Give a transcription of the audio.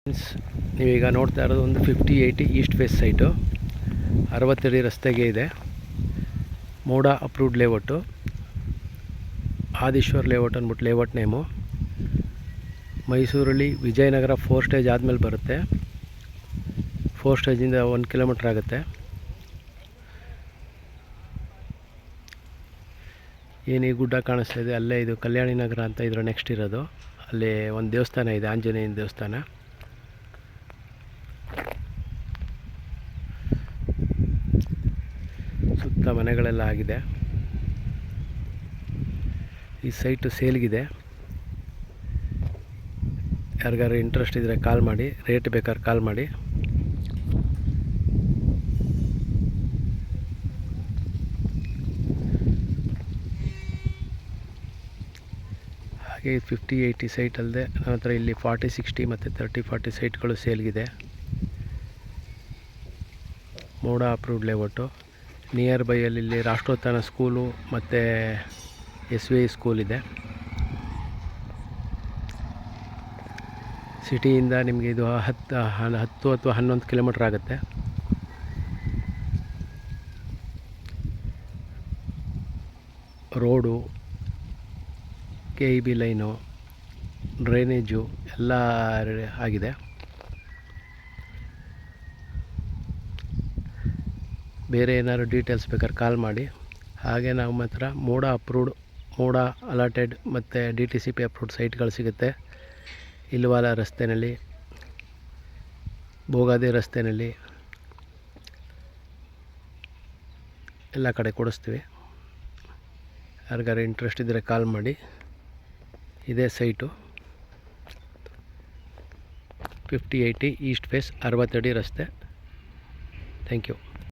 Friends, ನೀವೀಗ ನೋಡ್ತಾ ಇರೋದು ಒಂದು 5080 ಈಸ್ಟ್ ಫೇಸ್ ಸೈಟು. 60 ಅಡಿ ರಸ್ತೆಗೆ ಇದೆ. ಮೋಡ ಅಪ್ರೂವ್ಡ್ ಲೇಔಟು. ಆದಿಶ್ವರ್ ಲೇಔಟ್ ಅಂದ್ಬಿಟ್ಟು ಲೇಔಟ್ ನೇಮು. ಮೈಸೂರಲ್ಲಿ ವಿಜಯನಗರ 4 ಸ್ಟೇಜ್ ಆದಮೇಲೆ ಬರುತ್ತೆ. 4 ಸ್ಟೇಜಿಂದ 1 ಕಿಲೋಮೀಟ್ರ್ ಆಗುತ್ತೆ. ಏನು ಈ ಗುಡ್ಡ ಕಾಣಿಸ್ತಾ ಇದೆ, ಅಲ್ಲೇ ಇದು ಕಲ್ಯಾಣಿ ನಗರ ಅಂತ ಇದರ ನೆಕ್ಸ್ಟ್ ಇರೋದು. ಅಲ್ಲಿ ಒಂದು ದೇವಸ್ಥಾನ ಇದೆ, ಆಂಜನೇಯನ ದೇವಸ್ಥಾನ. ಸುತ್ತ ಮನೆಗಳೆಲ್ಲ ಆಗಿದೆ. ಈ ಸೈಟು ಸೇಲ್ಗಿದೆ. ಯಾರಿಗಾರು ಇಂಟ್ರೆಸ್ಟ್ ಇದ್ದರೆ ಕಾಲ್ ಮಾಡಿ, ರೇಟ್ ಬೇಕಾದ್ರೆ ಕಾಲ್ ಮಾಡಿ. ಹಾಗೆ 5080 ಸೈಟ್ ಅಲ್ಲದೆ ನನ್ನ ಹತ್ರ ಇಲ್ಲಿ 4060 ಮತ್ತು 3040 ಸೈಟ್ಗಳು ಸೇಲ್ಗಿದೆ. ಮೋಡ ಅಪ್ರೂವ್ಡ್ ಲೇಔಟು. ನಿಯರ್ ಬೈಯಲ್ಲಿ ಇಲ್ಲಿ ರಾಷ್ಟ್ರೋತ್ಥಾನ ಸ್ಕೂಲು ಮತ್ತು SVI ಸ್ಕೂಲ್ ಇದೆ. ಸಿಟಿಯಿಂದ ನಿಮಗೆ ಇದು 10 ಅಥವಾ 11 ಕಿಲೋಮೀಟ್ರ್ ಆಗುತ್ತೆ. ರೋಡು, KEB ಲೈನು, ಡ್ರೈನೇಜು ಎಲ್ಲ ಆಗಿದೆ. ಬೇರೆ ಏನಾದ್ರು ಡೀಟೇಲ್ಸ್ ಬೇಕಾದ್ರೆ ಕಾಲ್ ಮಾಡಿ. ಹಾಗೆ ನಮ್ಮ ಹತ್ರ ಮೋಡ ಅಪ್ರೂವ್ಡ್, ಮೋಡ ಅಲಾಟೆಡ್ ಮತ್ತು DTCP ಅಪ್ರೂವ್ಡ್ ಸೈಟ್ಗಳು ಸಿಗುತ್ತೆ. ಇಲ್ವಾಲ ರಸ್ತೆಯಲ್ಲಿ, ಭೋಗಾದಿ ರಸ್ತೆಯಲ್ಲಿ ಎಲ್ಲ ಕಡೆ ಕೊಡಿಸ್ತೀವಿ. ಯಾರಿಗಾರು ಇಂಟ್ರೆಸ್ಟ್ ಇದ್ದರೆ ಕಾಲ್ ಮಾಡಿ. ಇದೇ ಸೈಟು 5080 ಈಸ್ಟ್ ಫೇಸ್, 60 ಅಡಿ ರಸ್ತೆ. Thank you.